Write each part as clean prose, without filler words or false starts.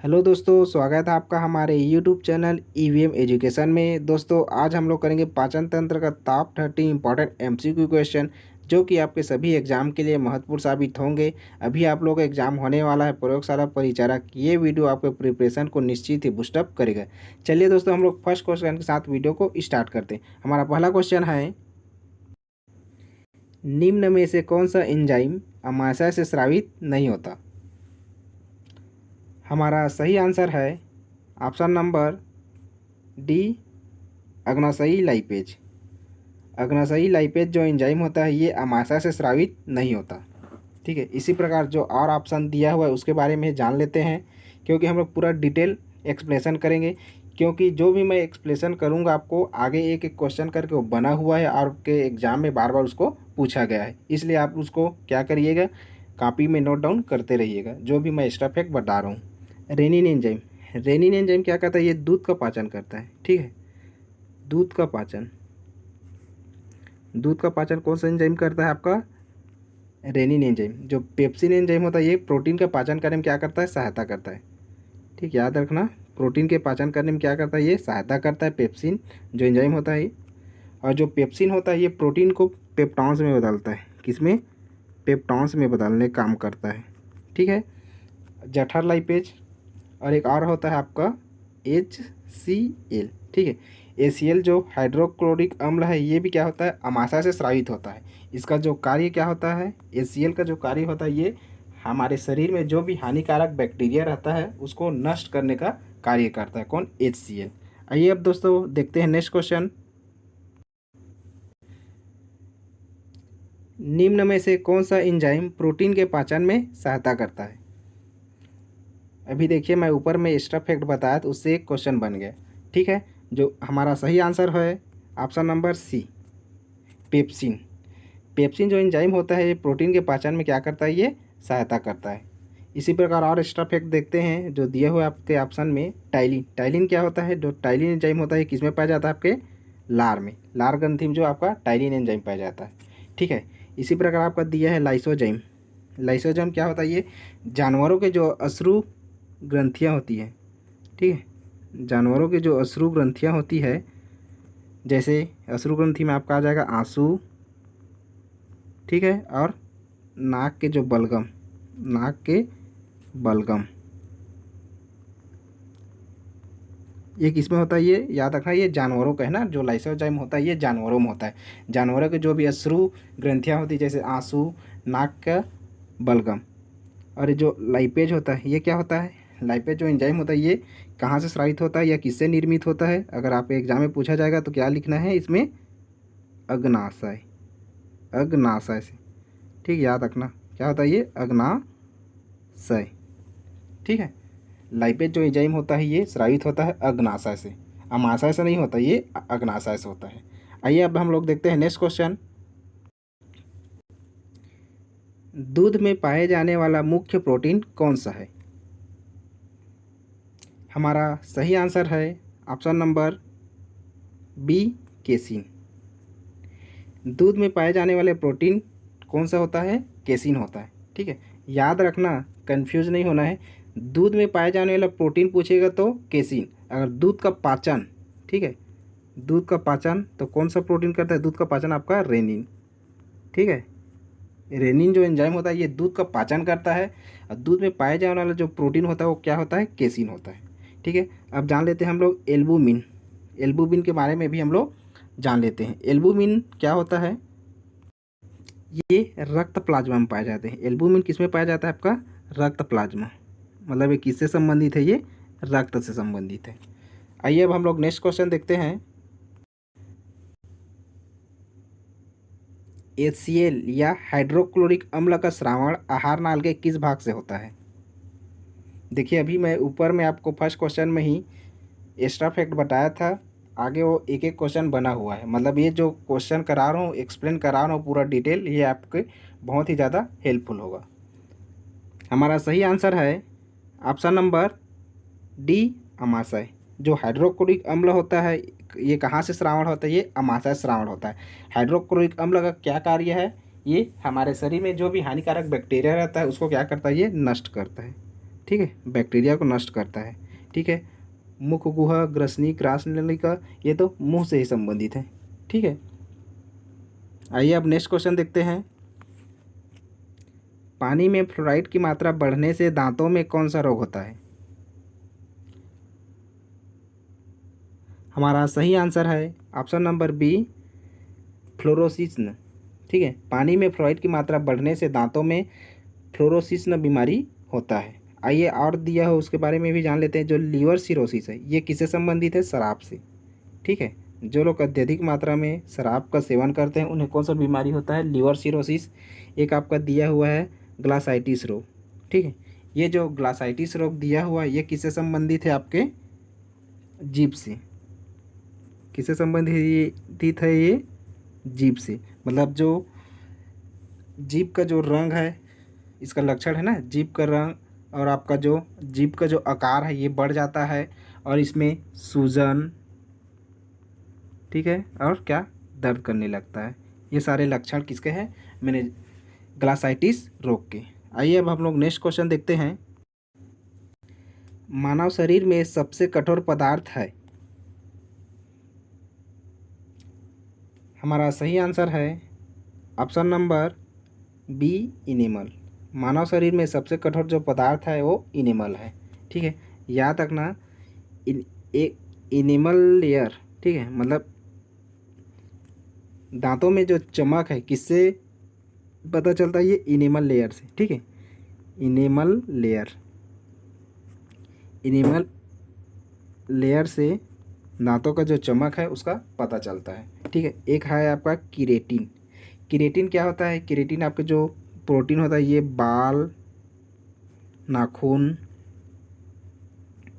Hello दोस्तों, स्वागत है आपका हमारे यूट्यूब चैनल ईवीएम एजुकेशन में। दोस्तों आज हम लोग करेंगे पाचन तंत्र का टॉप 30 इंपॉर्टेंट एमसीक्यू क्वेश्चन जो कि आपके सभी एग्जाम के लिए महत्वपूर्ण साबित होंगे। अभी आप लोग का एग्जाम होने वाला है प्रयोगशाला परिचारक। ये वीडियो आपके प्रिपरेशन को निश्चित ही बूस्टअप करेगा। चलिए दोस्तों, हम लोग फर्स्ट क्वेश्चन के साथ वीडियो को स्टार्ट करते हैं। हमारा पहला क्वेश्चन है, निम्न में से कौन सा एंजाइम अमाशय से स्रावित नहीं होता। हमारा सही आंसर है ऑप्शन नंबर डी, अग्नाशयी लाइपेज। अग्नाशयी लाइपेज जो एंजाइम होता है ये अमाशय से स्रावित नहीं होता। ठीक है, इसी प्रकार जो और ऑप्शन दिया हुआ है उसके बारे में जान लेते हैं, क्योंकि हम लोग पूरा डिटेल एक्सप्लेनेशन करेंगे। क्योंकि जो भी मैं एक्सप्लेनेशन करूंगा आपको आगे एक एक क्वेश्चन करके वो बना हुआ है और आपके एग्जाम में बार बार उसको पूछा गया है, इसलिए आप उसको क्या करिएगा, कॉपी में नोट डाउन करते रहिएगा जो भी मैं एक्स्ट्रा फैक्ट बता रहा हूँ। रेनिन एंजाइम, रेनिन एंजाइम क्या करता है, ये दूध का पाचन करता है। ठीक है, दूध का पाचन, दूध का पाचन कौन सा एंजाइम करता है, आपका रेनिन एंजाइम। जो पेप्सिन एंजाइम होता है ये प्रोटीन का पाचन करने में क्या करता है, सहायता करता है। ठीक, याद रखना, प्रोटीन के पाचन करने में क्या करता है, ये सहायता करता है पेप्सिन जो एंजाइम होता है। और जो पेप्सिन होता है ये प्रोटीन को पेप्टॉन्स में बदलता है, किसमें, पेप्टॉन्स में बदलने का काम करता है। ठीक है, जठर लाइपेज। और एक और होता है आपका HCl। ठीक है, HCl जो हाइड्रोक्लोरिक अम्ल है ये भी क्या होता है, अमाशय से स्रावित होता है। इसका जो कार्य क्या होता है, HCl का जो कार्य होता है ये हमारे शरीर में जो भी हानिकारक बैक्टीरिया रहता है उसको नष्ट करने का कार्य करता है। कौन, HCl। आइए अब दोस्तों देखते हैं नेक्स्ट क्वेश्चन। निम्न में से कौन सा एंजाइम प्रोटीन के पाचन में सहायता करता है। अभी देखिए मैं ऊपर में एक्स्ट्रा फैक्ट बताया तो उससे एक क्वेश्चन बन गया। ठीक है, जो हमारा सही आंसर है option number C, pepsin. Pepsin जो एंजाइम होता है ये प्रोटीन के पाचन में क्या करता है, ये सहायता करता है। इसी प्रकार और एक्स्ट्रा फैक्ट देखते हैं जो दिया हुआ है आपके ऑप्शन में, टाइलिन। टाइलिन क्या होता है, जो टाइलिन एंजाइम होता है किस में पाया जाता है, आपके लार में, लार ग्रंथि में जो आपका टाइलिन एंजाइम पाया जाता है। ठीक है, इसी प्रकार आपका दिया है लाइसोजाइम। लाइसोजाइम क्या होता है, ये जानवरों के जो अश्रु ग्रंथियाँ होती हैं। ठीक है, जानवरों की जो अश्रु ग्रंथियाँ होती है, जैसे अश्रु ग्रंथि में आपका आ जाएगा आंसू। ठीक है, और नाक के जो बलगम, नाक के बलगम, ये किसमें होता है, ये याद रखना, ये जानवरों का है ना। जो लाइसोजाइम होता है ये जानवरों में होता है। जानवरों के जो भी अश्रु ग्रंथियाँ होती है जैसे आंसू, नाक का बलगम। और ये जो लाइपेज होता है ये क्या होता है, लाइपेज जो एंजाइम होता है ये कहाँ से स्रावित होता है या किससे निर्मित होता है। अगर आप एग्जाम में पूछा जाएगा तो क्या लिखना है इसमें, अग्नाशय, अग्नाशय से। ठीक, याद रखना क्या होता है ये, अग्नाशय। ठीक है, लाइपेज जो एंजाइम होता है ये स्रावित होता है अग्नाशय से, अमाशय से नहीं होता, ये अग्नाशय से होता है। आइए अब हम लोग देखते हैं नेक्स्ट क्वेश्चन। दूध में पाए जाने वाला मुख्य प्रोटीन कौन सा है। हमारा सही आंसर है ऑप्शन नंबर बी, केसिन। दूध में पाए जाने वाले प्रोटीन कौन सा होता है, केसिन होता है। ठीक है, याद रखना, कंफ्यूज नहीं होना है। दूध में पाए जाने वाला प्रोटीन पूछेगा तो केसिन। अगर दूध का पाचन, ठीक है, दूध का पाचन तो कौन सा प्रोटीन करता है, दूध का पाचन आपका रेनिन। ठीक है, रेनिन जो एंजाइम होता है ये दूध का पाचन करता है। और दूध में पाए जाने वाला जो प्रोटीन होता है वो क्या होता है, केसिन होता है। ठीक है, अब जान लेते हैं हम लोग एल्बुमिन। एल्बुमिन के बारे में भी हम लोग जान लेते हैं। एल्बुमिन क्या होता है, ये रक्त प्लाज्मा में पाए जाते हैं। एल्बुमिन किस में पाया जाता है, आपका रक्त प्लाज्मा। मतलब ये किससे संबंधित है, ये रक्त से संबंधित है। आइए अब हम लोग नेक्स्ट क्वेश्चन देखते हैं। HCl या हाइड्रोक्लोरिक अम्ल का श्रावण आहार नाल के किस भाग से होता है। देखिए अभी मैं ऊपर में आपको फर्स्ट क्वेश्चन में ही एक्स्ट्रा फैक्ट बताया था, आगे वो एक एक क्वेश्चन बना हुआ है। मतलब ये जो क्वेश्चन करा रहा हूँ, एक्सप्लेन करा रहा हूँ पूरा डिटेल, ये आपके बहुत ही ज़्यादा हेल्पफुल होगा। हमारा सही आंसर है ऑप्शन नंबर डी, अमाशय। जो हाइड्रोक्लोरिक अम्ल होता है ये कहाँ से श्रावण होता है, ये अमाशय श्रावण होता है। हाइड्रोक्लोरिक अम्ल का क्या कार्य है, ये हमारे शरीर में जो भी हानिकारक बैक्टीरिया रहता है उसको क्या करता है, ये नष्ट करता है। ठीक है, बैक्टीरिया को नष्ट करता है। ठीक है, मुख गुहा, ग्रसनी, क्रास नलिका, ये तो मुंह से ही संबंधित है। ठीक है, आइए अब नेक्स्ट क्वेश्चन देखते हैं। पानी में फ्लोराइड की मात्रा बढ़ने से दांतों में कौन सा रोग होता है? हमारा सही आंसर है ऑप्शन नंबर बी, फ्लोरोसिस। ठीक है, पानी में फ्लोराइड की मात्रा बढ़ने से दांतों में फ्लोरोसिस बीमारी होता है। आइए और दिया हो उसके बारे में भी जान लेते हैं। जो लीवर सिरोसिस है ये किससे संबंधित है? शराब से। ठीक है, जो लोग अत्यधिक मात्रा में शराब का सेवन करते हैं उन्हें कौन सा बीमारी होता है? Liver cirrhosis. एक आपका दिया हुआ है ग्लासाइटिस रोग। ठीक है, ये जो ग्लासाइटिस रोग दिया हुआ है ये किससे संबंधित है? आपके जीभ से। किससे संबंधित है ये? जीभ से। मतलब जो जीभ का जो रंग है, इसका लक्षण है ना, जीभ का रंग और आपका जो जीभ का जो आकार है ये बढ़ जाता है और इसमें सूजन, ठीक है, और क्या, दर्द करने लगता है। ये सारे लक्षण किसके हैं? मैंने ग्लासाइटिस रोग के। आइए अब हम लोग नेक्स्ट क्वेश्चन देखते हैं। मानव शरीर में सबसे कठोर पदार्थ है? हमारा सही आंसर है ऑप्शन नंबर बी, इनेमल। मानव शरीर में सबसे कठोर जो पदार्थ है वो इनेमल है। ठीक है, याद रखना, एक इनेमल लेयर, ठीक है, मतलब दांतों में जो चमक है किससे पता चलता है? ये इनेमल लेयर से। ठीक है, इनेमल लेयर, इनेमल लेयर से दांतों का जो चमक है उसका पता चलता है। ठीक है, एक है आपका केराटिन। केराटिन क्या होता है? केराटिन आपके जो प्रोटीन होता है ये बाल, नाखून,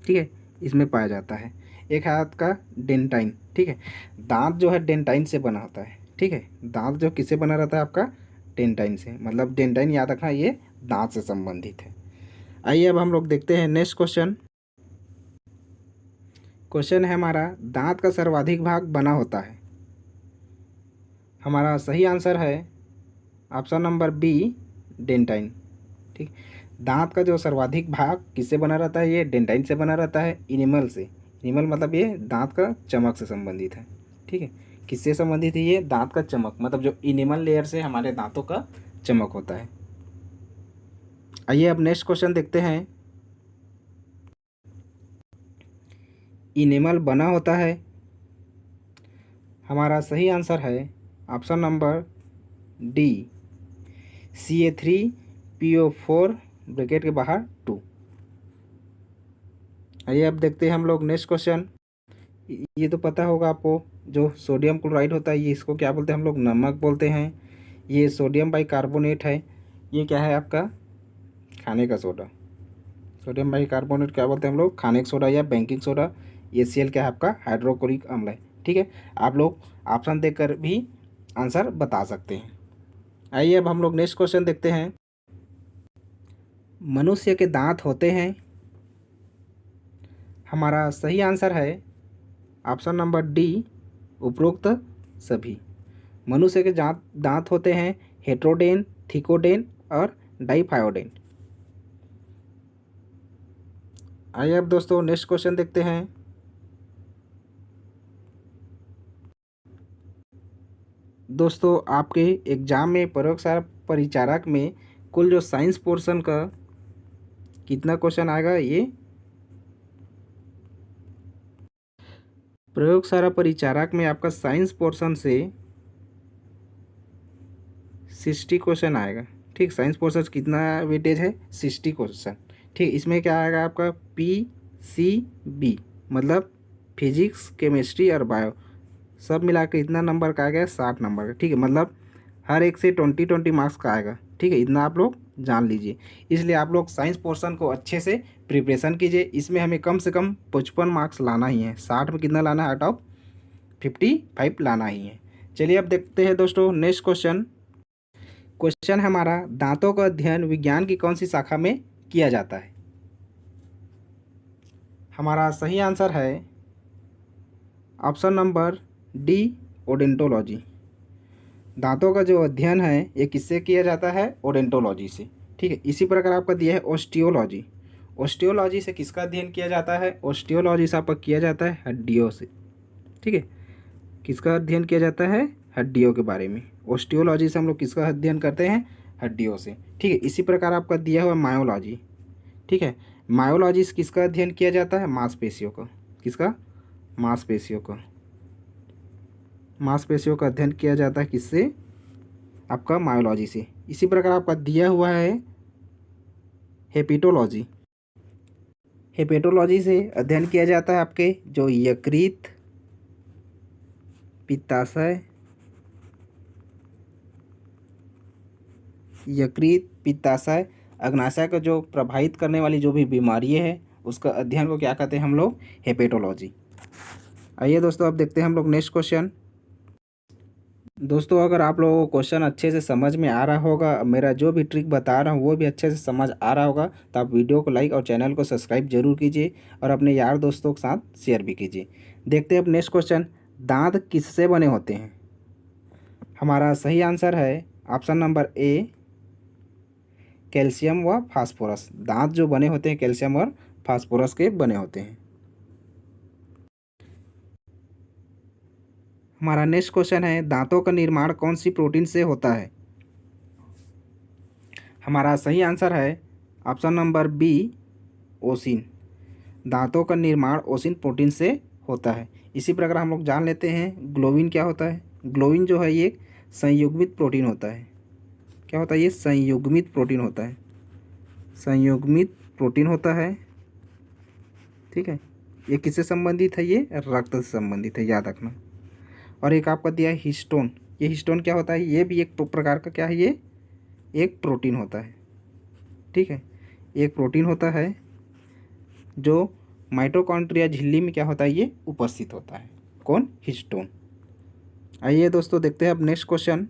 ठीक है, इसमें पाया जाता है। एक है आपका डेंटाइन। ठीक है, दांत जो है डेंटाइन से बना होता है। ठीक है, दांत जो किससे बना रहता है? आपका डेंटाइन से। मतलब डेंटाइन याद रखना, ये दांत से संबंधित है। आइए अब हम लोग देखते हैं नेक्स्ट क्वेश्चन। क्वेश्चन है हमारा, दांत का सर्वाधिक भाग बना होता है? हमारा सही आंसर है ऑप्शन नंबर बी, डेंटाइन। ठीक, दांत का जो सर्वाधिक भाग किससे बना रहता है? ये डेंटाइन से बना रहता है, इनेमल से। इनेमल मतलब ये दांत का चमक से संबंधित है। ठीक है, किससे संबंधित है? ये दांत का चमक, मतलब जो इनेमल लेयर से हमारे दांतों का चमक होता है। आइए अब नेक्स्ट क्वेश्चन देखते हैं। इनेमल बना होता है? हमारा सही आंसर है option number D, Ca3PO4 bracket के बाहर 2। आइए अब देखते हैं हम लोग नेक्स्ट क्वेश्चन। ये तो पता होगा आपको, जो सोडियम क्लोराइड होता है ये इसको क्या बोलते हैं? हम लोग नमक बोलते हैं। ये सोडियम बाइकार्बोनेट है, ये क्या है? आपका खाने का सोडा। सोडियम बाइकार्बोनेट क्या बोलते हैं हम लोग? खाने का सोडा या बेकिंग सोडा। ये Cl क्या है? आपका हाइड्रोक्लोरिक अम्ल है। ठीक है, आप लोग ऑप्शन देकर भी आंसर बता सकते हैं। आइए अब हम लोग नेक्स्ट क्वेश्चन देखते हैं। मनुष्य के दांत होते हैं? हमारा सही आंसर है ऑप्शन नंबर डी, उपरोक्त सभी। मनुष्य के दांत होते हैं हेट्रोडेन, थिकोडेन और डाइफायोडेन। आइए अब दोस्तों नेक्स्ट क्वेश्चन देखते हैं। दोस्तों आपके एग्जाम में प्रयोगशाला परिचारक में कुल जो साइंस पोर्शन का कितना क्वेश्चन आएगा? ये प्रयोगशाला परिचारक में आपका साइंस पोर्शन से 60 क्वेश्चन आएगा। ठीक, साइंस पोर्शन कितना वेटेज है? 60 क्वेश्चन। ठीक, इसमें क्या आएगा आपका? PCB, मतलब फिजिक्स, केमिस्ट्री और बायो, सब मिला के इतना नंबर का आ गया? 60 नंबर का। ठीक है, मतलब हर एक से 20-20 मार्क्स का आएगा। ठीक है, इतना आप लोग जान लीजिए। इसलिए आप लोग साइंस पोर्शन को अच्छे से प्रिपरेशन कीजिए। इसमें हमें कम से कम 55 मार्क्स लाना ही है। 60 में कितना लाना है? आउट ऑफ 55 लाना ही है। चलिए अब देखते हैं दोस्तों नेक्स्ट क्वेश्चन। क्वेश्चन हमारा, दांतों का अध्ययन विज्ञान की कौन सी शाखा में किया जाता है? हमारा सही आंसर है ऑप्शन नंबर डी, ओडेंटोलॉजी। दांतों का जो अध्ययन है ये किससे किया जाता है? ओडेंटोलॉजी से। ठीक है, इसी प्रकार आपका दिया है ऑस्टियोलॉजी। ऑस्टियोलॉजी से किसका अध्ययन किया जाता है? ऑस्टियोलॉजी से आपका किया जाता है हड्डियों से। ठीक है, किसका अध्ययन किया जाता है? हड्डियों के बारे में। ऑस्टियोलॉजी से हम लोग किसका अध्ययन करते हैं? हड्डियों से। ठीक है, इसी प्रकार आपका दिया हुआ मायोलॉजी। ठीक है, मायोलॉजी से किसका अध्ययन किया जाता है? मांसपेशियों का। किसका? मांसपेशियों का। मांसपेशियों का अध्ययन किया जाता है किससे? आपका मायोलॉजी से। इसी प्रकार आपका दिया हुआ है हेपेटोलॉजी। हेपेटोलॉजी से अध्ययन किया जाता है आपके जो यकृत, पित्ताशय, यकृत, पित्ताशय, अग्नाशय को जो प्रभावित करने वाली जो भी बीमारियां हैं उसका अध्ययन को क्या कहते हैं हम लोग? हेपेटोलॉजी। आइए दोस्तों, अब देखते हैं हम लोग नेक्स्ट क्वेश्चन। दोस्तों, अगर आप लोगों को क्वेश्चन अच्छे से समझ में आ रहा होगा, मेरा जो भी ट्रिक बता रहा हूँ वो भी अच्छे से समझ आ रहा होगा, तो आप वीडियो को लाइक और चैनल को सब्सक्राइब जरूर कीजिए और अपने यार दोस्तों के साथ शेयर भी कीजिए। देखते हैं अब नेक्स्ट क्वेश्चन। दांत किससे बने होते हैं? हमारा सही आंसर है ऑप्शन नंबर ए, कैल्शियम व फास्फोरस। दांत जो बने होते हैं कैल्शियम और फास्फोरस के बने होते हैं। हमारा नेक्स्ट क्वेश्चन है, दांतों का निर्माण कौन सी प्रोटीन से होता है? हमारा सही आंसर है ऑप्शन नंबर बी, ओसिन। दांतों का निर्माण ओसिन प्रोटीन से होता है। इसी प्रकार हम लोग जान लेते हैं ग्लोबिन क्या होता है। ग्लोबिन जो है ये संयुग्मित प्रोटीन होता है। क्या होता है? ये संयुग्मित प्रोटीन होता है। संयुग्मित प्रोटीन होता है। ठीक है, ये किससे संबंधित है? ये रक्त से संबंधित है, याद रखना। और एक आपका दिया है हिस्टोन। ये हिस्टोन क्या होता है? ये भी एक प्रकार का क्या है? ये एक प्रोटीन होता है। ठीक है, एक प्रोटीन होता है जो माइटोकॉन्ड्रिया झिल्ली में क्या होता है? ये उपस्थित होता है। कौन? हिस्टोन। आइए दोस्तों, देखते हैं अब नेक्स्ट क्वेश्चन।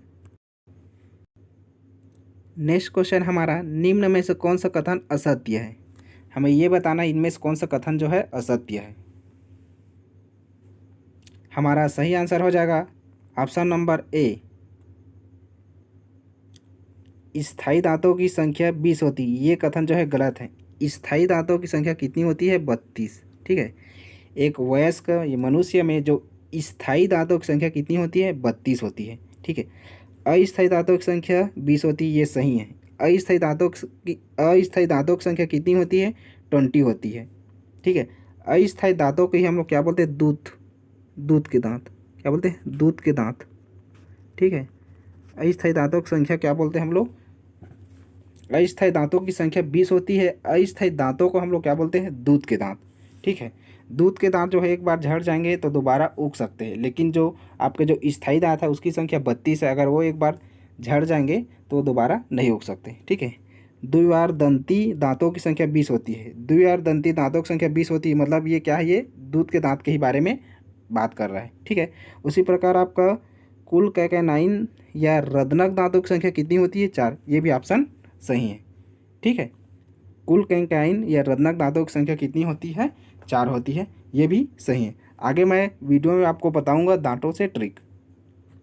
नेक्स्ट क्वेश्चन हमारा, निम्न में से कौन सा कथन असत्य है? हमें ये बताना इनमें से कौन सा कथन जो है असत्य है। हमारा सही आंसर हो जाएगा ऑप्शन नंबर ए, स्थायी दांतों की संख्या 20 होती है। ये कथन जो है गलत है। स्थायी दांतों की संख्या कितनी होती है? 32। ठीक है, एक वयस्क मनुष्य में जो स्थायी दांतों की संख्या कितनी होती है? 32 होती है। ठीक है, अस्थायी दांतों की संख्या 20 होती है, ये सही है। अस्थायी दांतों की संख्या कितनी होती है? 20 होती है। ठीक है, अस्थायी दांतों को ही हम लोग क्या बोलते हैं? दूध के दांत। क्या बोलते हैं? दूध के दांत। ठीक है, अस्थायी दांतों की संख्या क्या बोलते हैं हम लोग? अस्थायी दांतों की संख्या 20 होती है। अस्थायी दांतों को हम लोग क्या बोलते हैं? दूध के दांत। ठीक है, दूध के दांत जो है एक बार झड़ जाएंगे तो दोबारा उग सकते हैं, लेकिन जो आपके जो स्थायी दांत है उसकी संख्या 32 है। अगर वो एक बार झड़ जाएंगे तो दोबारा नहीं उग सकते। ठीक है, द्विवारदंती दांतों की संख्या 20 होती है। द्विवारदंती दांतों की संख्या 20 होती है, मतलब ये क्या है? ये दूध के दांत के ही बारे में बात कर रहा है। ठीक है, उसी प्रकार आपका कुल कैकेनाइन या रदनक दांतों की संख्या कितनी होती है? 4। ये भी ऑप्शन सही है। ठीक है, कुल कैकेनाइन या रदनक दांतों की संख्या कितनी होती है? 4 होती है, ये भी सही है। आगे मैं वीडियो में आपको बताऊंगा दांतों से ट्रिक।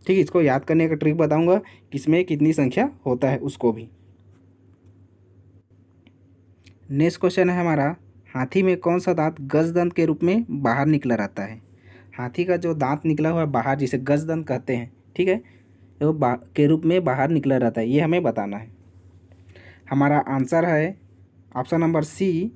ठीक है, इसको याद करने का ट्रिक बताऊंगा, किसमें कितनी संख्या होता है उसको भी। नेक्स्ट क्वेश्चन है हमारा, हाथी में कौन सा दांत गजदंत के रूप में बाहर निकला रहता है? हाथी का जो दांत निकला हुआ है बाहर, जिसे गजदंत कहते हैं, ठीक है, वो के रूप में बाहर निकला रहता है, ये हमें बताना है। हमारा आंसर है ऑप्शन नंबर सी,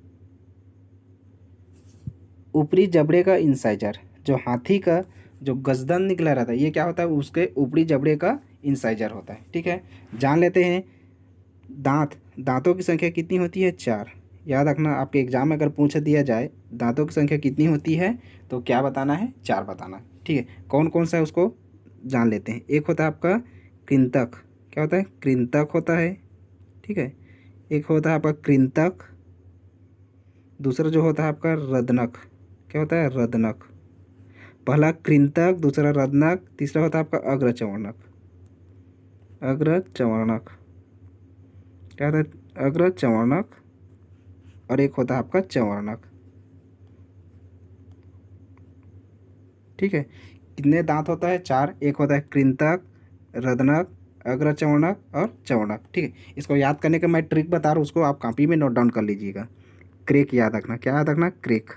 ऊपरी जबड़े का इंसाइजर। जो हाथी का जो गजदंत निकला रहता है ये क्या होता है? उसके ऊपरी जबड़े का इंसाइजर होता है। ठीक है, जान लेते हैं दांतों की संख्या कितनी होती है? 4। याद रखना, आपके एग्जाम में अगर पूछ दिया जाए दांतों की संख्या कितनी होती है तो क्या बताना है? 4 बताना है। ठीक है, कौन कौन सा है उसको जान लेते हैं। एक होता है आपका कृंतक। क्या होता है? कृंतक होता है। ठीक है, एक होता है आपका कृंतक, दूसरा जो होता है आपका रदनक। क्या होता है? रदनक। पहला कृंतक, दूसरा रदनक, तीसरा होता है आपका अग्रचवर्णक। अग्रचवर्णक। क्या होता है? अग्रचवर्णक। और एक होता है आपका चवर्णक। ठीक है, कितने दांत होता है? 4। एक होता है कृंतक, रदनक, अग्रचवर्णक और चवर्णक। ठीक है, इसको याद करने का मैं ट्रिक बता रहा हूँ, उसको आप कॉपी में नोट डाउन कर लीजिएगा। क्रेक याद रखना। क्या याद रखना? क्रेक।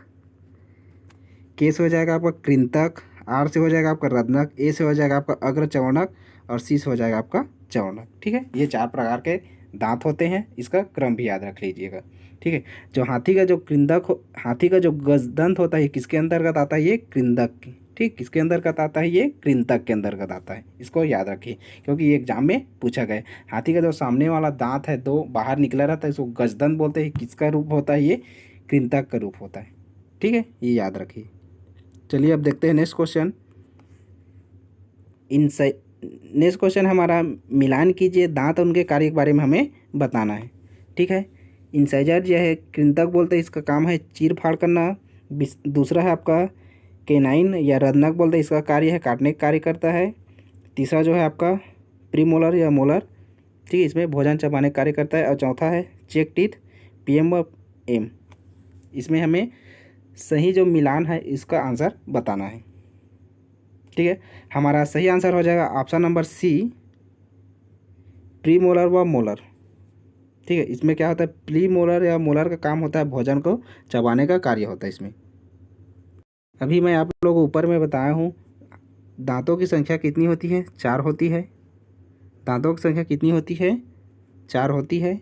के से हो जाएगा आपका कृंतक, आर से हो जाएगा आपका रत्नक, ए से हो जाएगा आपका अग्र चवर्णक और सी से हो जाएगा आपका चवर्णक। ठीक है, ये 4 प्रकार के दांत होते हैं, इसका क्रम भी याद रख लीजिएगा। ठीक है, जो हाथी का जो कृंतक हाथी का जो गजदंत होता है किसके अंतर्गत आता है? ये कृंतक की। ठीक, किसके अंतर्गत आता है? ये कृंतक के अंतर्गत आता है। इसको याद रखिए क्योंकि ये एग्जाम में पूछा गया है। हाथी का जो सामने वाला दांत है 2 बाहर निकला रहता है, इसको गजदंत बोलते हैं। किसका रूप होता है? ये कृंतक का रूप होता है। ठीक है, ये याद रखिए। चलिए अब देखते हैं नेक्स्ट क्वेश्चन। नेक्स्ट क्वेश्चन हमारा, मिलान कीजिए दांत और उनके कार्य के बारे में हमें बताना है। ठीक है, इंसाइजर जो है कृंतक बोलते हैं, इसका काम है चीर फाड़ करना। दूसरा है आपका केनाइन या रत्नक बोलते हैं, इसका कार्य है काटने का कार्य करता है। तीसरा जो है आपका प्रीमोलर या मोलर, ठीक है, इसमें भोजन चबाने का कार्य करता है। और चौथा है चेक टीथ, पीएम व एम। इसमें हमें सही जो मिलान है इसका आंसर बताना है। ठीक है, हमारा सही आंसर हो जाएगा ऑप्शन नंबर सी, प्रीमोलर व मोलर। ठीक है, इसमें क्या होता है? प्रीमोलर या मोलर का काम होता है भोजन को चबाने का कार्य होता है इसमें। अभी मैं आप लोगों को ऊपर में बताया हूँ दांतों की संख्या कितनी होती है? 4 होती है। दांतों की संख्या कितनी होती है? 4 होती है।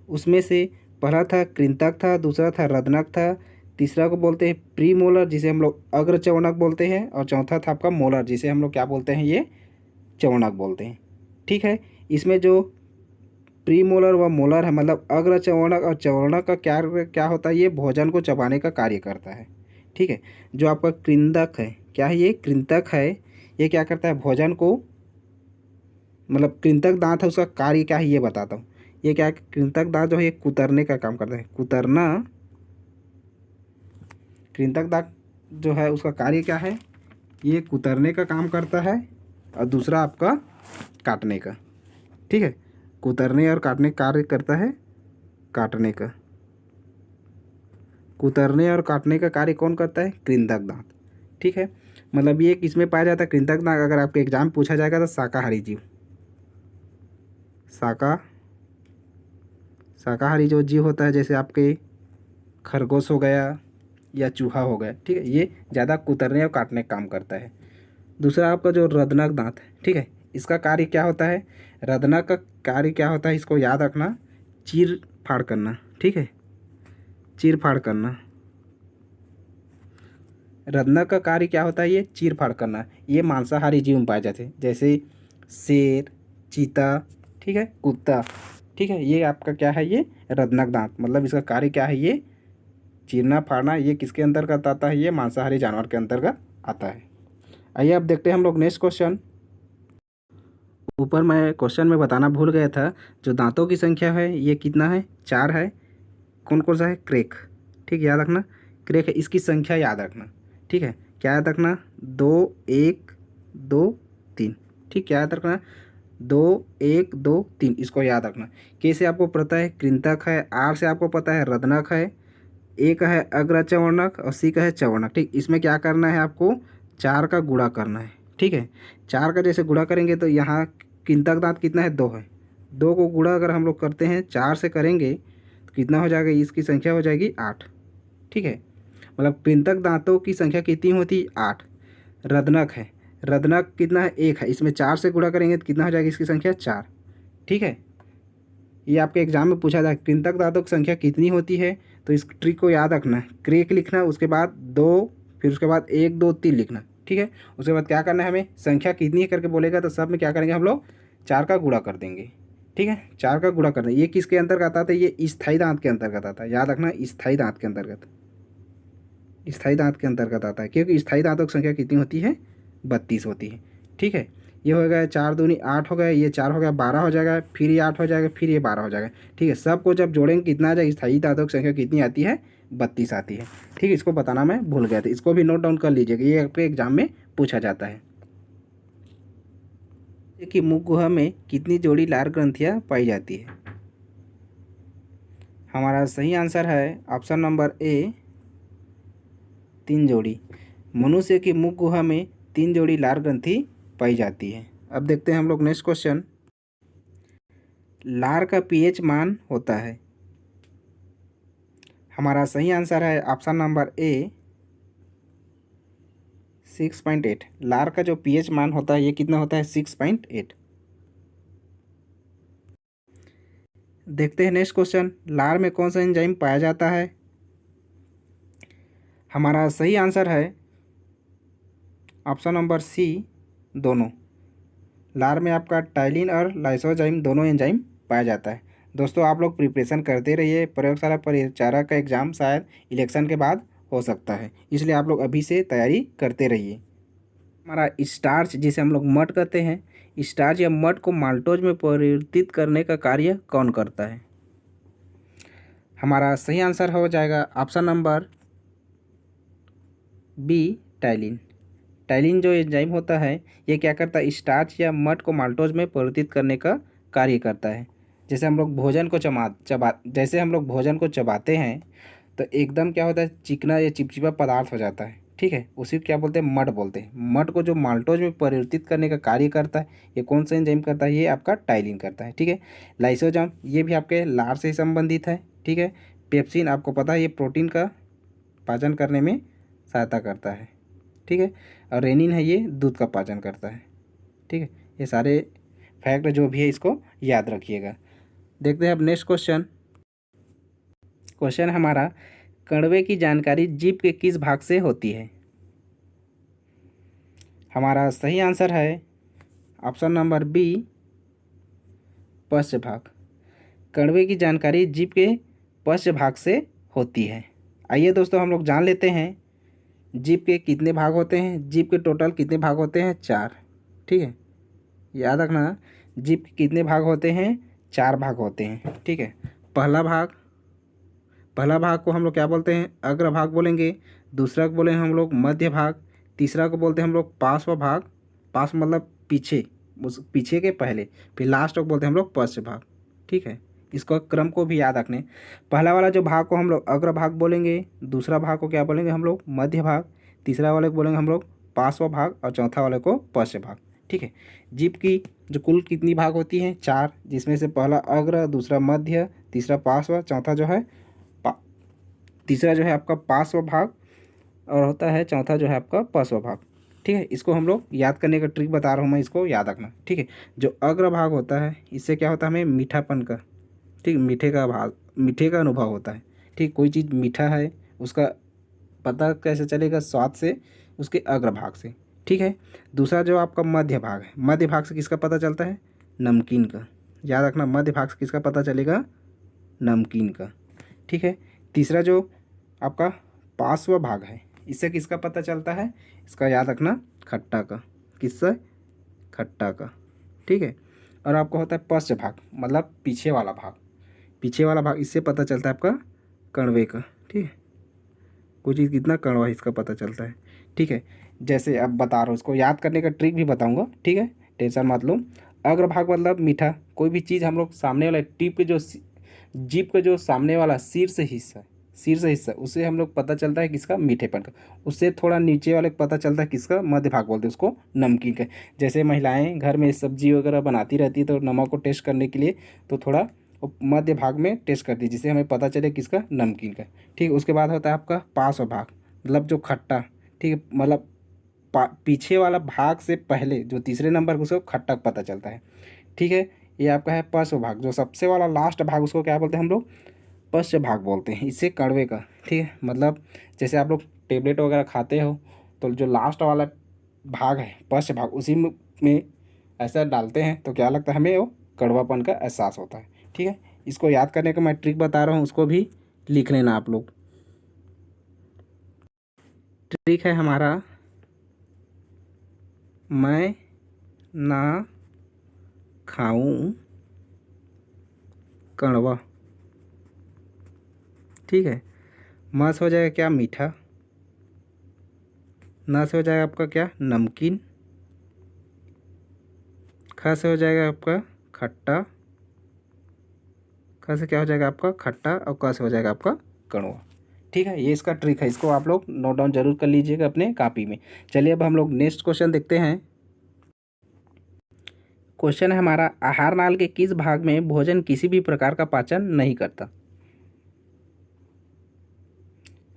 उसमें से पहला था कृंतक था, दूसरा था रत्नक था, तीसरा को बोलते हैं प्री मोलर जिसे हम लोग अग्र चवर्णक बोलते हैं, और चौथा था आपका मोलर जिसे हम लोग क्या बोलते हैं? ये चवर्णक बोलते हैं। ठीक है, इसमें जो प्री मोलर व मोलर है मतलब अग्र चवर्णक और चवर्णक का क्या होता है? ये भोजन को चबाने का कार्य करता है। ठीक है, जो आपका कृंतक है, क्या है? ये कृंतक है, ये क्या करता है? भोजन को, मतलब कृंतक दांत है उसका कार्य क्या है ये बताता हूँ। ये क्या है? कृंतक दांत जो है ये कुतरने का काम करता है। कुतरना, कृंतक दांत जो है उसका कार्य क्या है? ये कुतरने का काम करता है। और दूसरा आपका काटने का। ठीक है, कुतरने और काटने का कार्य करता है। काटने का, कुतरने और काटने का कार्य कौन करता है? कृंतक दांत। ठीक है, मतलब ये किसमें पाया जाता है? कृंतक दांत अगर आपके एग्जाम पूछा जाएगा तो शाकाहारी जीव, शाकाहारी जो जीव होता है जैसे आपके खरगोश हो गया या चूहा हो गया। ठीक है, ये ज़्यादा कुतरने और काटने का काम करता है। दूसरा आपका जो रत्नक दांत है, ठीक है, इसका कार्य क्या होता है? रत्नक का कार्य क्या होता है? इसको याद रखना, चीर फाड़ करना। ठीक है, चीर फाड़ करना। रत्नक का कार्य क्या होता है? ये चीर फाड़ करना। ये मांसाहारी जीव में पाए जाते हैं जैसे शेर, चीता, ठीक है, कुत्ता। ठीक है, ये आपका क्या है? ये रत्नक दांत, मतलब इसका कार्य क्या है? ये चीरना फाड़ना। ये किसके अंतर्गत आता है? ये मांसाहारी जानवर के अंतर्गत आता है। आइए अब देखते हैं हम लोग नेक्स्ट क्वेश्चन। ऊपर मैं क्वेश्चन में बताना भूल गया था, जो दांतों की संख्या है ये कितना है? 4 है। कौन कौन सा है? क्रेक। ठीक, याद रखना, क्रेक है, इसकी संख्या याद रखना। ठीक है, क्या याद रखना? 2 1 2 3। ठीक, क्या याद रखना? 2 1 2 3, इसको याद रखना। के से आपको पता है कृंतक है, आर से आपको पता है रत्नक है, ए का है अग्र चवर्णक और सी का है चवर्णक। ठीक, इसमें क्या करना है? आपको 4 का गुणा करना है। ठीक है, 4 का जैसे गुणा करेंगे तो यहाँ कृंतक दांत कितना है? 2 है। 2 को गुणा अगर हम लोग करते हैं 4 से करेंगे तो कितना हो जाएगा? इसकी संख्या हो जाएगी 8। ठीक है, मतलब कृंतक दांतों की संख्या कितनी होती है? 8। रत्नक है, रत्नक कितना है? 1 है। इसमें 4 से गुणा करेंगे तो कितना हो जाएगी इसकी संख्या? 4। ठीक है, ये आपके एग्जाम में पूछा था कृंतक दांतों की संख्या कितनी होती है, तो इस ट्रिक को याद रखना है। क्रेक लिखना, उसके बाद 2, फिर उसके बाद 1 2 3 लिखना। ठीक है, उसके बाद क्या करना है? हमें संख्या कितनी है करके बोलेगा तो सब में क्या करेंगे हम लोग? 4 का गुणा कर देंगे। ठीक है, 4 का गुणा कर देंगे। ये किसके अंतर्गत आता है? ये स्थायी दांत के अंतर्गत आता है। याद रखना, स्थायी दांत के अंतर्गत, स्थायी दांत के अंतर्गत आता है, क्योंकि स्थायी दांतों की संख्या कितनी होती है? 32 होती है। ठीक है, ये हो गया 4 दूनी 8 हो गया, ये 4 हो गया 12 हो जाएगा, फिर ये 8 हो जाएगा, फिर ये 12 हो जाएगा। ठीक है, सबको जब जोड़ेंगे कितना आ जाएगा? स्थायी दांतों की संख्या कितनी आती है? 32 आती है। ठीक है, इसको बताना मैं भूल गया था, इसको भी नोट डाउन कर लीजिएगा, ये आपके एग्जाम में पूछा जाता है। कि मुख गुहा में कितनी जोड़ी लार ग्रंथियाँ पाई जाती है? हमारा सही आंसर है ऑप्शन नंबर ए, 3 जोड़ी। मनुष्य की मुख गुहा में 3 जोड़ी लार ग्रंथि पाई जाती है। अब देखते हैं हम लोग नेक्स्ट क्वेश्चन। लार का पीएच मान होता है, हमारा सही आंसर है ऑप्शन नंबर ए 6.8। लार का जो पीएच मान होता है ये कितना होता है 6.8। देखते हैं नेक्स्ट क्वेश्चन, लार में कौन सा एंजाइम पाया जाता है। हमारा सही आंसर है ऑप्शन नंबर सी दोनों। लार में आपका टाइलिन और लाइसोजाइम दोनों एंजाइम पाया जाता है। दोस्तों आप लोग प्रिपरेशन करते रहिए, प्रयोगशाला परिचारक का एग्ज़ाम शायद इलेक्शन के बाद हो सकता है, इसलिए आप लोग अभी से तैयारी करते रहिए। हमारा स्टार्च जिसे हम लोग मड कहते हैं, स्टार्च या मड को माल्टोज में परिवर्तित करने का कार्य कौन करता है। हमारा सही आंसर हो जाएगा option number B ptyalin. Ptyalin जो एंजाइम होता है ये क्या करता है, स्टार्च या मड को माल्टोज में परिवर्तित करने का कार्य करता है। जैसे हम लोग भोजन को जैसे हम लोग भोजन को चबाते हैं तो एकदम क्या होता है, चिकना या चिपचिपा पदार्थ हो जाता है, ठीक है, उसी को क्या बोलते हैं, मड बोलते हैं। मड को जो माल्टोज में परिवर्तित करने का कार्य करता है ये कौन सा एंजाइम करता है, ये आपका टाइलिन करता है, ठीक है। लाइसोजाइम ये भी आपके लार से ही संबंधित है, ठीक है। पेप्सिन आपको पता है ये प्रोटीन का पाचन करने में सहायता करता है, ठीक है। और रेनिन है ये दूध का पाचन करता है, ठीक है। ये सारे फैक्ट जो भी है इसको याद रखिएगा। देखते हैं अब नेक्स्ट क्वेश्चन। क्वेश्चन हमारा, कण्वे की जानकारी जीभ के किस भाग से होती है। हमारा सही आंसर है ऑप्शन नंबर बी पश्च भाग। कण्वे की जानकारी जीभ के पश्च भाग से होती है। आइए दोस्तों हम लोग जान लेते हैं जीभ के कितने भाग होते हैं। जीभ के टोटल कितने भाग होते हैं, 4, ठीक है। याद रखना जीभ के कितने भाग होते हैं, 4 भाग होते हैं, ठीक है। पहला भाग को हम लोग क्या बोलते हैं, अग्र भाग बोलेंगे। दूसरा को बोलेंगे हम लोग मध्य भाग। तीसरा को बोलते हैं हम लोग पार्श्व भाग। पार्श्व मतलब पीछे, उस पीछे के पहले। फिर लास्ट को बोलते हैं हम लोग पश्च भाग, ठीक है। इसको क्रम को भी याद रखने, पहला वाला जो भाग को हम लोग अग्र भाग बोलेंगे, दूसरा भाग को क्या बोलेंगे हम लोग मध्य भाग, तीसरा वाले को बोलेंगे हम लोग पार्श्व भाग और चौथा वाले को पश्च भाग, ठीक है। जीभ की जो कुल कितनी भाग होती हैं, 4, जिसमें से पहला अग्र, दूसरा मध्य, तीसरा पार्श्व, चौथा जो है तीसरा जो है आपका पार्श्व भाग और होता है चौथा जो है आपका पश्च भाग, ठीक है। इसको हम लोग याद करने का ट्रिक बता रहा हूँ मैं, इसको याद रखना, ठीक है। जो अग्र भाग होता है इससे क्या होता है, हमें मीठापन का, ठीक, मीठे का अनुभव होता है, ठीक। कोई चीज़ मीठा है उसका पता कैसे चलेगा, स्वाद से, उसके अग्र भाग से, ठीक है। दूसरा जो आपका मध्य भाग है, मध्य भाग से किसका पता चलता है, नमकीन का। याद रखना मध्य भाग से किसका पता चलेगा, नमकीन का, ठीक है। तीसरा जो आपका पार्श्व भाग है इससे किसका पता चलता है, इसका याद रखना खट्टा का, किससे, खट्टा का, ठीक है। और आपका होता है पश्च भाग मतलब पीछे वाला भाग। पीछे वाला भाग इससे पता चलता है आपका कण्वे का, ठीक है। कोई चीज़ कितना कड़वा है इसका पता चलता है, ठीक है। जैसे अब बता रहा हूँ, इसको याद करने का ट्रिक भी बताऊँगा, ठीक है, टेंशन मत लो। अग्र भाग मतलब मीठा, कोई भी चीज़ हम लोग सामने वाला टीप के जो जीभ का जो सामने वाला शीर्ष हिस्सा उससे हम लोग पता चलता है किसका, मीठेपन का। उससे थोड़ा नीचे वाले को पता चलता है किसका, मध्य भाग बोलते हैं उसको, नमकीन का। जैसे महिलाएं घर में सब्जी वगैरह बनाती रहती है तो नमक को टेस्ट करने के लिए तो थोड़ा मध्य भाग में टेस्ट करती है जिससे हमें पता चले किसका, नमकीन का, ठीक। उसके बाद होता है आपका पार्श्व भाग मतलब जो खट्टा, ठीक है, मतलब पीछे वाला भाग से पहले जो तीसरे नंबर उसको खट्टा पता चलता है, ठीक है। ये आपका है पश्च भाग। जो सबसे वाला लास्ट भाग उसको क्या बोलते हैं हम लोग, पश्च भाग बोलते हैं, इससे कड़वे का, ठीक है। मतलब जैसे आप लोग टेबलेट वगैरह खाते हो तो जो लास्ट वाला भाग है पश्च भाग उसी में ऐसा डालते हैं तो क्या लगता है हमें, वो कड़वापन का एहसास होता है, ठीक है। इसको याद करने का मैं ट्रिक बता रहा हूँ, उसको भी लिख लेना आप लोग। ट्रिक है हमारा, मैं ना खाऊं कड़वा, ठीक है। म से हो जाएगा क्या, मीठा। न से हो जाएगा आपका क्या, नमकीन। ख से हो जाएगा आपका खट्टा। ख से क्या हो जाएगा आपका खट्टा और क से हो जाएगा आपका कड़वा, ठीक है। ये इसका ट्रिक है, इसको आप लोग नोट डाउन जरूर कर लीजिएगा अपने कापी में। चलिए अब हम लोग नेक्स्ट क्वेश्चन देखते हैं। क्वेश्चन है हमारा, आहार नाल के किस भाग में भोजन किसी भी प्रकार का पाचन नहीं करता।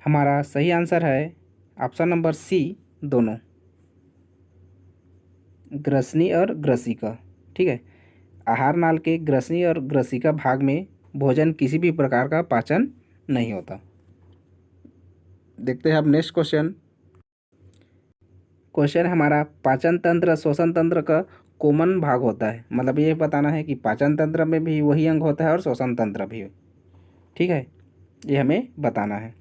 हमारा सही आंसर है ऑप्शन नंबर सी, दोनों, ग्रसनी और ग्रसिका। ठीक है, आहार नाल के ग्रसनी और ग्रसिका भाग में भोजन किसी भी प्रकार का पाचन नहीं होता। देखते हैं अब नेक्स्ट क्वेश्चन। क्वेश्चन हमारा पाचन तंत्र श्वसन तंत्र का कॉमन भाग होता है, मतलब ये बताना है कि पाचन तंत्र में भी वही अंग होता है और श्वसन तंत्र भी। ठीक है, ये हमें बताना है।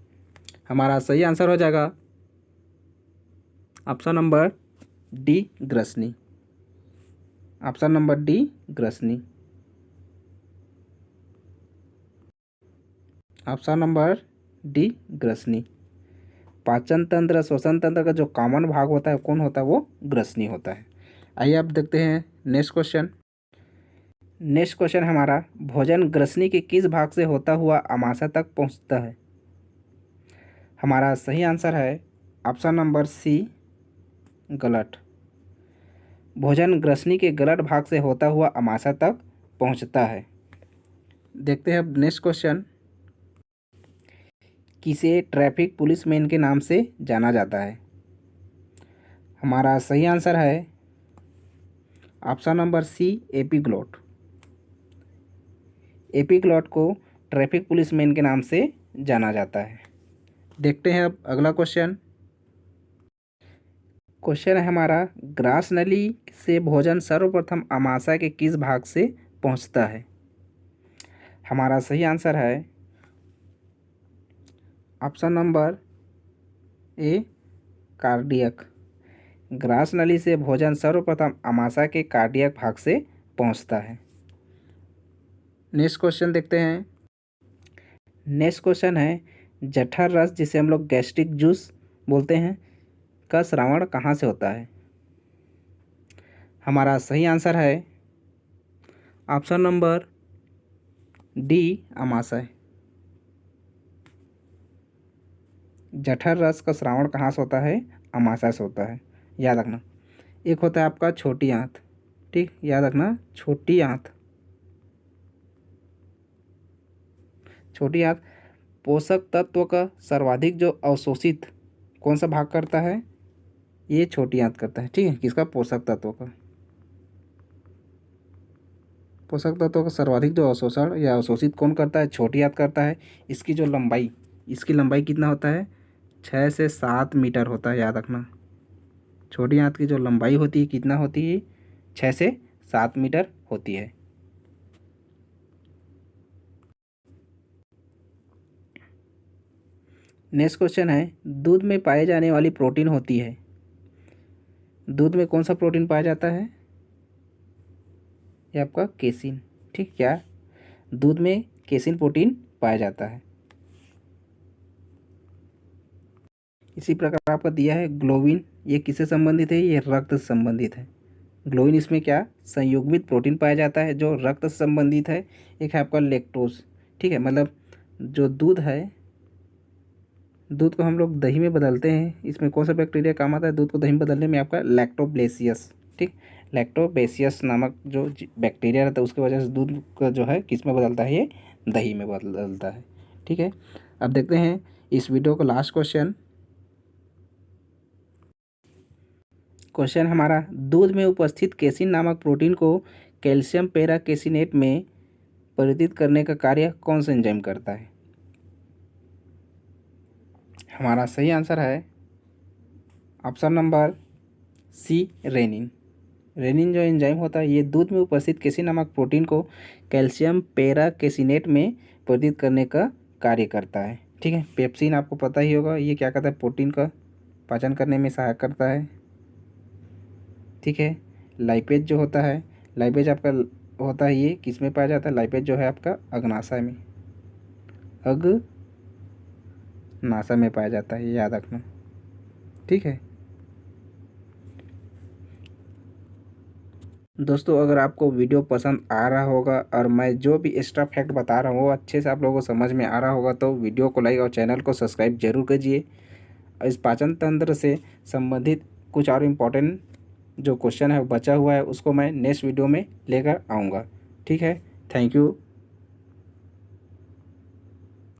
हमारा सही आंसर हो जाएगा ऑप्शन नंबर डी, ग्रसनी। ऑप्शन नंबर डी, ग्रसनी। ऑप्शन नंबर डी, ग्रसनी। पाचन तंत्र श्वसन तंत्र का जो कॉमन भाग होता है कौन होता है, वो ग्रसनी होता है। आइए आप देखते हैं नेक्स्ट क्वेश्चन। नेक्स्ट क्वेश्चन हमारा, भोजन ग्रसनी के किस भाग से होता हुआ आमाशय तक पहुंचता है। हमारा सही आंसर है ऑप्शन नंबर सी, गलत। भोजन ग्रसनी के गलत भाग से होता हुआ आमाशय तक पहुंचता है। देखते हैं अब नेक्स्ट क्वेश्चन। किसे ट्रैफिक पुलिसमैन के नाम से जाना जाता है। हमारा सही आंसर है ऑप्शन नंबर सी, एपीग्लॉट। एपीग्लॉट को ट्रैफिक पुलिसमैन के नाम से जाना जाता है। देखते हैं अब अगला क्वेश्चन। क्वेश्चन है हमारा, ग्रास नली से भोजन सर्वप्रथम आमाशय के किस भाग से पहुंचता है। हमारा सही आंसर है option number A, cardiac. Grass नली से भोजन सर्वप्रथम आमाशय के कार्डियक भाग से पहुंचता है। नेक्स्ट क्वेश्चन देखते हैं। नेक्स्ट क्वेश्चन है, जठर रस जिसे हम लोग गैस्ट्रिक जूस बोलते हैं का श्रावण कहाँ से होता है। हमारा सही आंसर है ऑप्शन नंबर डी, अमाशय। जठर रस का श्रावण कहाँ से होता है, अमाशय से होता है, याद रखना। एक होता है आपका छोटी आंत, ठीक, याद रखना, छोटी आंत। छोटी आंत पोषक तत्व का सर्वाधिक जो अवशोषित कौन सा भाग करता है, ये छोटी आंत करता है। ठीक है, किसका, पोषक तत्व का। पोषक तत्वों का सर्वाधिक जो अवशोषण या अवशोषित कौन करता है, छोटी आंत करता है। इसकी जो लंबाई, इसकी लंबाई कितना होता है, 6 से 7 मीटर होता है, याद रखना। छोटी आंत की जो लंबाई होती है कितना होती है, 6 से 7 मीटर होती है। नेक्स्ट क्वेश्चन है, दूध में पाए जाने वाली प्रोटीन होती है। दूध में कौन सा प्रोटीन पाया जाता है, ये आपका केसिन। ठीक, क्या, दूध में केसिन प्रोटीन पाया जाता है। इसी प्रकार आपका दिया है ग्लोबिन, ये किससे संबंधित है, ये रक्त से संबंधित है। ग्लोबिन इसमें क्या, संयुग्मित प्रोटीन पाया जाता है जो रक्त से संबंधित है। एक है आपका लैक्टोज। ठीक है, मतलब जो दूध है, दूध को हम लोग दही में बदलते हैं, इसमें कौन सा बैक्टीरिया काम आता है दूध को दही में बदलने में, आपका लैक्टोबैसियस। ठीक, लैक्टोबैसियस नामक जो बैक्टीरिया रहता है उसकी वजह से दूध का जो है किस में बदलता है, ये दही में बदलता है। ठीक है, अब देखते हैं इस वीडियो का लास्ट क्वेश्चन। क्वेश्चन हमारा, दूध में उपस्थित केसिन नामक प्रोटीन को कैल्शियम पेराकेसिनेट में परिवर्तित करने का कार्य कौन सा एंजाइम करता है। हमारा सही आंसर है option number C, renin. Renin जो एंजाइम होता है ये दूध में उपस्थित केसिन नामक प्रोटीन को कैल्शियम पेराकेसिनेट में परिवर्तित करने का कार्य करता है। ठीक है, पेप्सिन आपको पता ही होगा, ये क्या करता है, प्रोटीन का पाचन करने में सहायक करता है। ठीक है, लाइपेज जो होता है, लाइपेज आपका होता है, ये किस में पाया जाता है, लाइपेज जो है आपका अग्नाशय में, अग्नाशय में पाया जाता है, ये याद रखना। ठीक है दोस्तों, अगर आपको वीडियो पसंद आ रहा होगा और मैं जो भी एक्स्ट्रा फैक्ट बता रहा हूँ वो अच्छे से आप लोगों को समझ में आ रहा होगा तो वीडियो को लाइक और चैनल को सब्सक्राइब जरूर कीजिए। इस पाचन तंत्र से संबंधित कुछ और इम्पोर्टेंट जो क्वेश्चन है बचा हुआ है उसको मैं नेक्स्ट वीडियो में लेकर आऊँगा। ठीक है, थैंक यू।